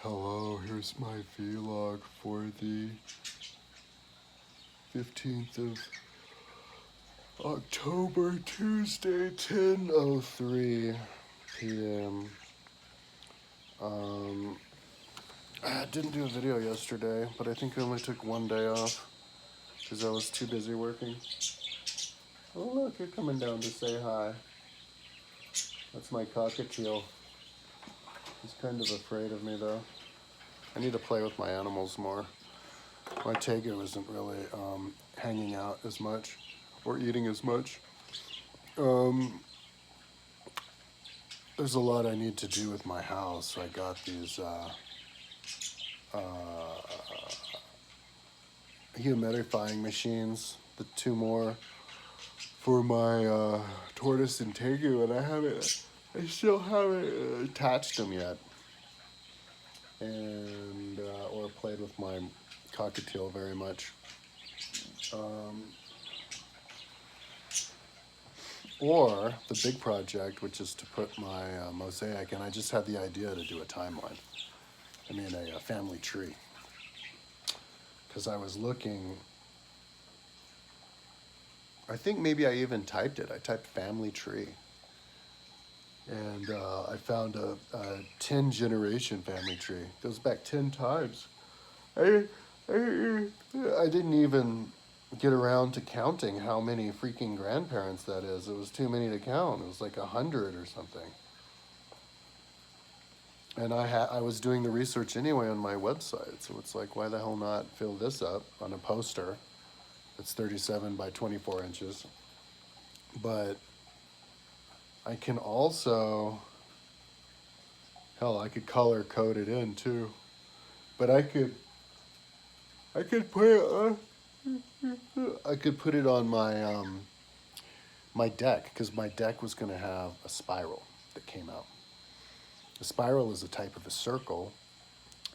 Hello, here's my vlog for the 15th of October, Tuesday, 10:03 p.m. I didn't do a video yesterday, but I think I only took one day off because I was too busy working. Oh look, you're coming down to say hi. That's my cockatiel. He's kind of afraid of me though. I need to play with my animals more. My Tegu isn't really hanging out as much or eating as much. There's a lot I need to do with my house. So I got these humidifying machines, the two more for my tortoise and Tegu, and I still haven't attached them yet, and or played with my cockatiel very much. Or the big project, which is to put my mosaic, and I just had the idea to do a timeline. I mean a family tree. Because I was looking, I think maybe I even typed it. I typed family tree. And I found a 10 generation family tree. It goes back 10 times. I didn't even get around to counting how many freaking grandparents that is. It was too many to count. It was like 100 or something. And I was doing the research anyway on my website, so it's like, why the hell not fill this up on a poster? It's 37 by 24 inches. But I can also, hell, I could color code it in too. But I could put it on, my my deck, because my deck was going to have a spiral that came out. The spiral is a type of a circle,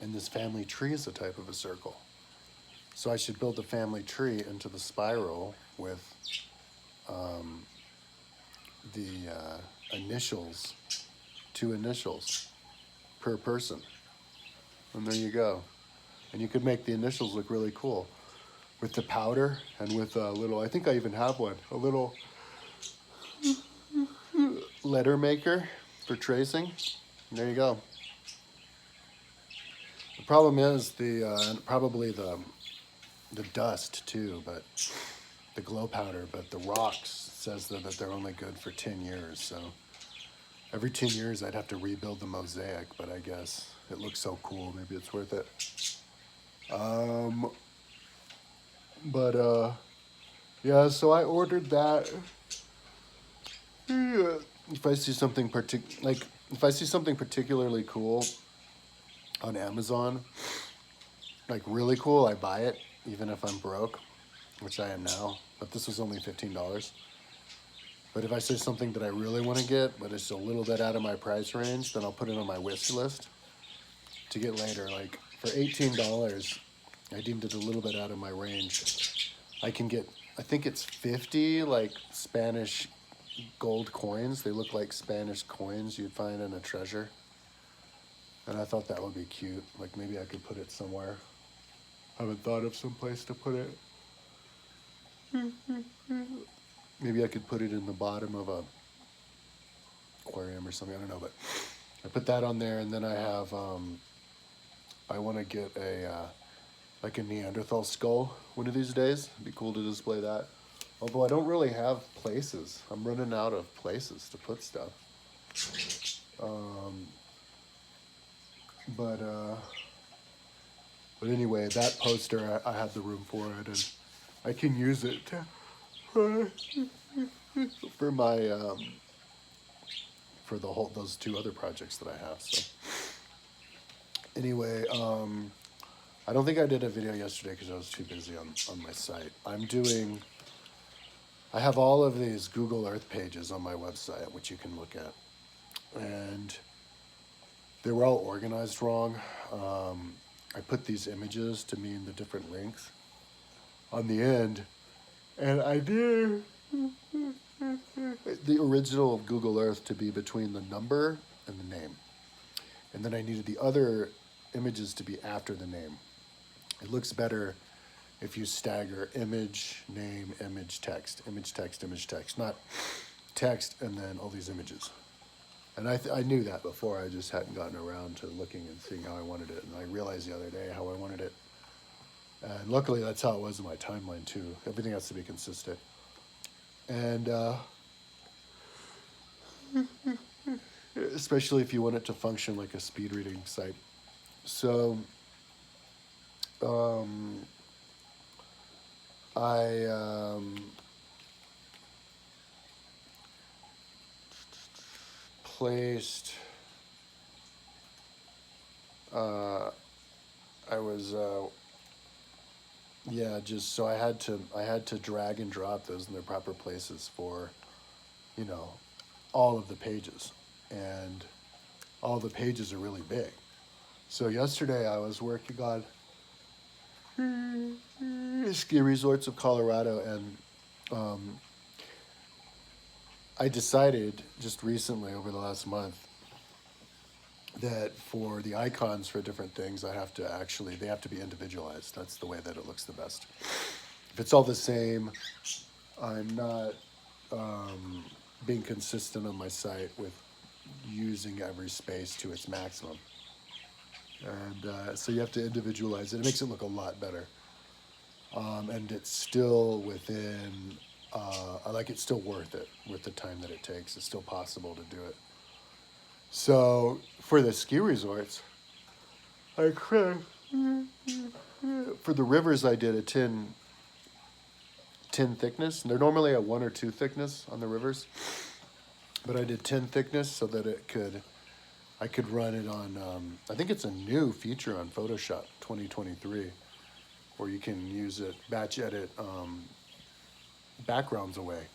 and this family tree is a type of a circle. So I should build the family tree into the spiral with the initials, 2 initials per person. And there you go. And you could make the initials look really cool with the powder and with a little, I think I even have one, a little letter maker for tracing. And there you go. The problem is probably the dust too, but the glow powder, but the rocks says that they're only good for 10 years. So every 10 years I'd have to rebuild the mosaic, but I guess it looks so cool. Maybe it's worth it. Yeah, so I ordered that. If I see something particularly cool on Amazon, like really cool, I buy it, even if I'm broke, which I am now. But this was only $15. But if I see something that I really want to get, but it's a little bit out of my price range, then I'll put it on my wish list to get later. Like for $18, I deemed it a little bit out of my range. I can get, I think it's 50 like Spanish gold coins. They look like Spanish coins you'd find in a treasure. And I thought that would be cute. Like maybe I could put it somewhere. I haven't thought of some place to put it. Maybe I could put it in the bottom of a aquarium or something. I don't know, but I put that on there, and then I have I want to get like a Neanderthal skull one of these days. It'd be cool to display that. Although I don't really have places. I'm running out of places to put stuff. But anyway, that poster, I have the room for it, and I can use it for my for those 2 other projects that I have. So anyway, I don't think I did a video yesterday because I was too busy on my site. I have all of these Google Earth pages on my website, which you can look at, and they were all organized wrong. I put these images to mean the different links on the end, and I did the original of Google Earth to be between the number and the name. And then I needed the other images to be after the name. It looks better if you stagger image, name, image, text, image, text, image, text, not text and then all these images. And I knew that before, I just hadn't gotten around to looking and seeing how I wanted it. And I realized the other day how I wanted it. And luckily that's how it was in my timeline too. Everything has to be consistent. And especially if you want it to function like a speed reading site. So I placed, I was, yeah, just so I had to drag and drop those in their proper places for, you know, all of the pages, and all the pages are really big. So yesterday I was working on ski resorts of Colorado, and I decided just recently over the last month that for the icons for different things, they have to be individualized. That's the way that it looks the best. If it's all the same, I'm not being consistent on my site with using every space to its maximum. And so you have to individualize it. It makes it look a lot better. And it's still within, it's still worth it with the time that it takes. It's still possible to do it. So for the ski resorts, for the rivers, I did a 10 thickness. They're normally a 1 or 2 thickness on the rivers, but I did 10 thickness so that I could run it on, I think it's a new feature on Photoshop 2023, where you can use it, batch edit backgrounds away.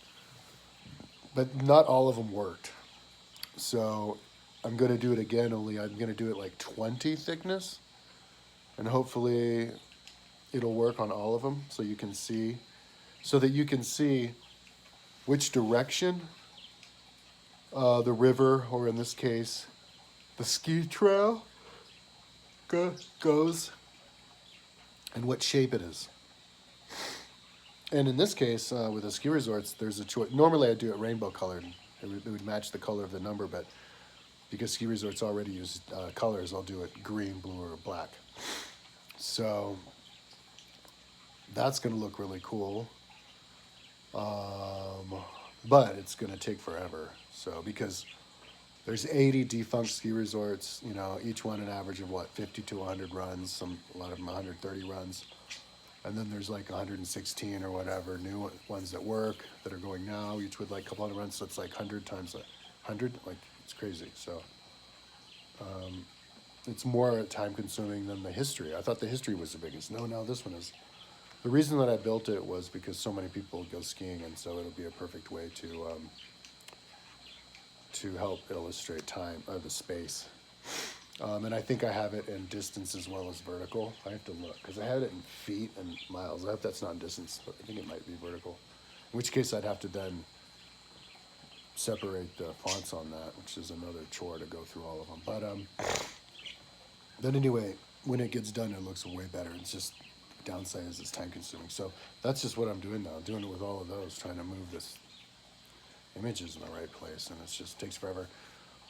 But not all of them worked. So I'm going to do it again, only I'm going to do it like 20 thickness. And hopefully it'll work on all of them so you can see, so that you can see which direction the river, or in this case, the ski trail goes, and what shape it is. And in this case, with the ski resorts, there's a choice. Normally I do it rainbow colored. It would match the color of the number, but because ski resorts already use colors, I'll do it green, blue, or black. So that's going to look really cool. But it's going to take forever. So because there's 80 defunct ski resorts, you know, each one an average of 50 to 100 runs, a lot of them 130 runs. And then there's like 116 or whatever new ones that work that are going now, each with like a couple hundred runs. So it's like 100 times 100, like it's crazy. So it's more time consuming than the history. I thought the history was the biggest. No, this one is. The reason that I built it was because so many people go skiing, and so it'll be a perfect way to help illustrate time, the space. And I think I have it in distance as well as vertical. I have to look, because I had it in feet and miles. I hope that's not in distance, but I think it might be vertical. In which case I'd have to then separate the fonts on that, which is another chore to go through all of them. But then anyway, when it gets done, it looks way better. It's just, the downside is it's time consuming. So that's just what I'm doing now. I'm doing it with all of those, trying to move this images in the right place, and it just takes forever.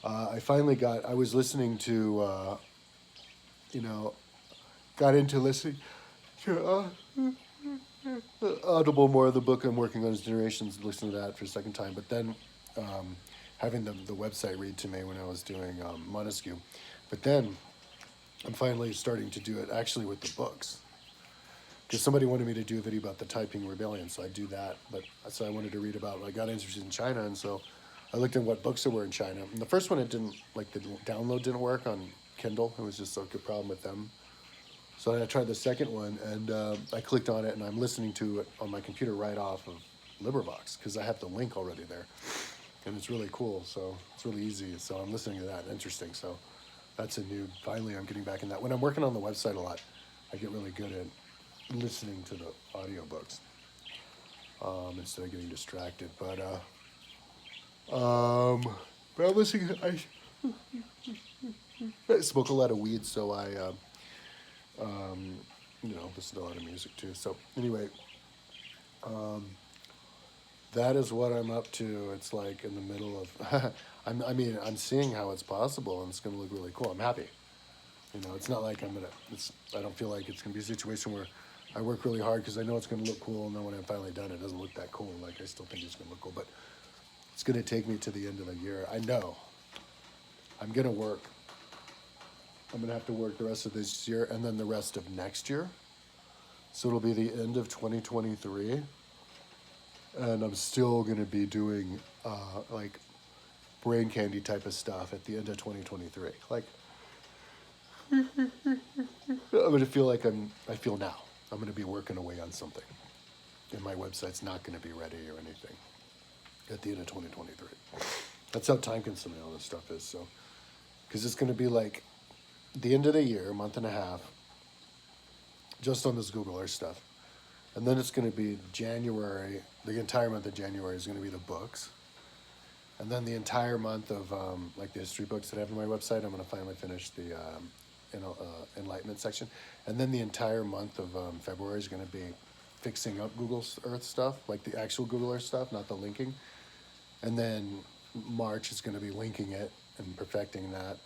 I finally I was listening to, got into listening to Audible more of the book I'm working on is Generations, listening to that for a second time, but then having the website read to me when I was doing Montesquieu. But then I'm finally starting to do it actually with the books. Because somebody wanted me to do a video about the Taiping Rebellion, so I do that. But so I wanted to read about, I got interested in China, and so I looked at what books there were in China. And the first one, it didn't, like the download didn't work on Kindle. It was just like a problem with them. So then I tried the second one, and I clicked on it, and I'm listening to it on my computer right off of LibriVox, because I have the link already there. And it's really cool, so it's really easy. So I'm listening to that, interesting. So that's finally I'm getting back in that. When I'm working on the website a lot, I get really good at listening to the audiobooks instead of getting distracted. But I'm listening. I smoke a lot of weed, so I, listen to a lot of music too. So anyway, that is what I'm up to. It's like in the middle of, I'm seeing how it's possible, and it's going to look really cool. I'm happy. It's not like I don't feel like it's going to be a situation where I work really hard because I know it's going to look cool, and then when I'm finally done, it doesn't look that cool. Like, I still think it's going to look cool, but it's going to take me to the end of the year. I know. I'm going to work. I'm going to have to work the rest of this year and then the rest of next year. So it'll be the end of 2023. And I'm still going to be doing like brain candy type of stuff at the end of 2023. Like, I'm going to feel like I feel now. I'm going to be working away on something. And my website's not going to be ready or anything at the end of 2023. That's how time consuming all this stuff is. So, because it's going to be like the end of the year, a month and a half, just on this Google Earth stuff. And then it's going to be January, the entire month of January is going to be the books. And then the entire month of like the history books that I have on my website, I'm going to finally finish the Enlightenment section. And then the entire month of February is going to be fixing up Google Earth stuff, like the actual Google Earth stuff, not the linking. And then March is going to be linking it and perfecting that.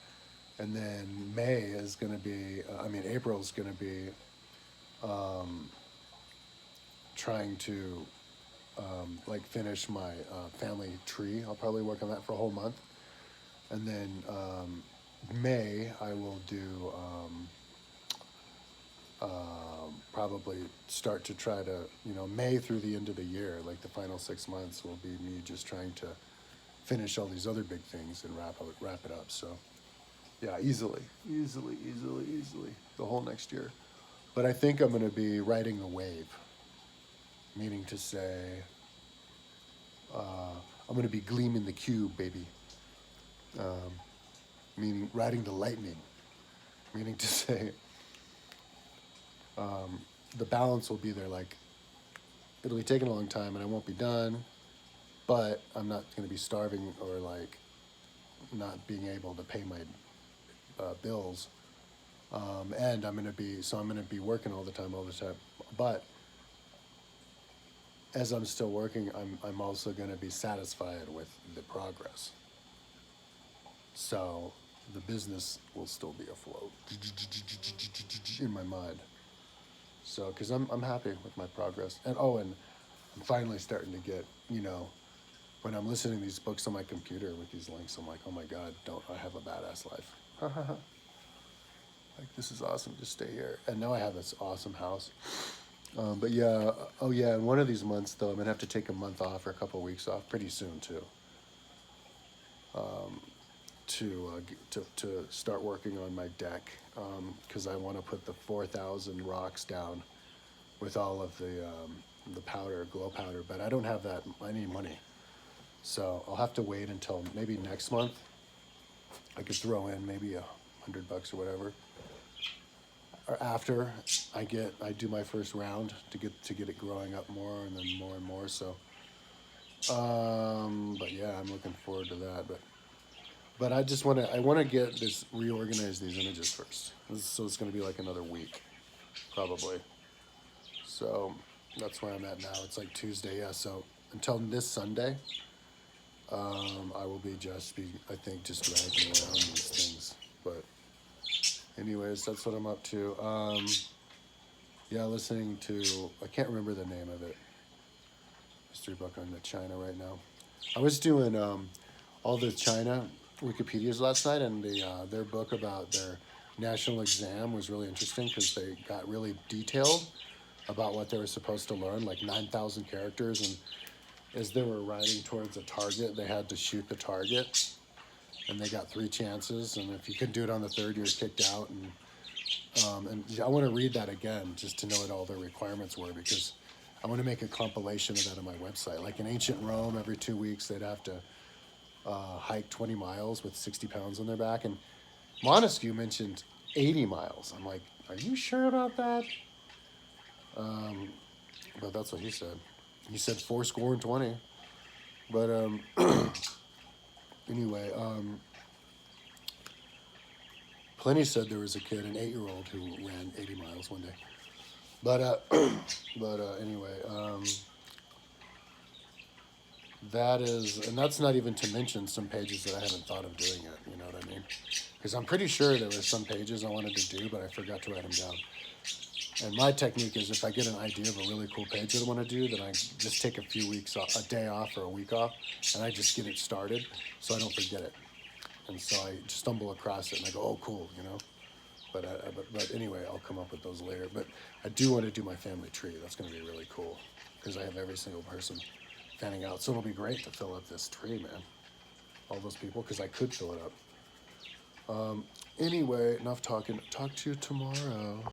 And then May is going to be, April is going to be trying to like finish my family tree. I'll probably work on that for a whole month. And then May I will do probably start to try to, May through the end of the year, like the final 6 months will be me just trying to finish all these other big things and wrap it up. So yeah, easily, the whole next year. But I think I'm going to be riding the wave, meaning to say, I'm going to be gleaming the cube, baby. Meaning riding the lightning, meaning to say, the balance will be there. Like, it'll be taking a long time and I won't be done, but I'm not going to be starving or like not being able to pay my bills. And I'm going to be working all the time. But as I'm still working, I'm also going to be satisfied with the progress. So the business will still be afloat in my mind. So, because I'm happy with my progress. And I'm finally starting to get, when I'm listening to these books on my computer with these links, I'm like, oh my God, don't I have a badass life. Like, this is awesome, just stay here. And now I have this awesome house. But yeah, in one of these months, though, I'm going to have to take a month off or a couple of weeks off pretty soon, too. To start working on my deck, because I want to put the 4,000 rocks down with all of the powder, glow powder, but I don't have that any money. So I'll have to wait until maybe next month. I could throw in maybe $100 or whatever. Or after I do my first round to get it growing up more and then more and more. So, but yeah, I'm looking forward to that. But I just want to get reorganize these images first. So it's going to be like another week, probably. So that's where I'm at now. It's like Tuesday, yeah. So until this Sunday, I will I think, just dragging around these things. But anyways, that's what I'm up to. Yeah, listening to, I can't remember the name of it. History book on the China right now. I was doing all the China Wikipedias last night, and their book about their national exam was really interesting because they got really detailed about what they were supposed to learn, like 9,000 characters, and as they were riding towards a target, they had to shoot the target, and they got 3 chances, and if you couldn't do it on the third, you were kicked out, and I want to read that again just to know what all their requirements were, because I want to make a compilation of that on my website. Like in ancient Rome, every 2 weeks they'd have to hike 20 miles with 60 pounds on their back, and Montesquieu mentioned 80 miles. I'm like, are you sure about that? But that's what he said. He said 420. But anyway, Pliny said there was a kid, an 8-year-old, who ran 80 miles one day. But anyway, that is, and that's not even to mention some pages that I haven't thought of doing yet. You know what I mean? Because I'm pretty sure there were some pages I wanted to do, but I forgot to write them down. And my technique is if I get an idea of a really cool page that I want to do, then I just take a few weeks off, a day off or a week off, and I just get it started so I don't forget it. And so I stumble across it and I go, oh, cool, you know? But anyway, I'll come up with those later. But I do want to do my family tree. That's going to be really cool because I have every single person fanning out. So it'll be great to fill up this tree, man. All those people, because I could fill it up. Anyway, enough talking. Talk to you tomorrow.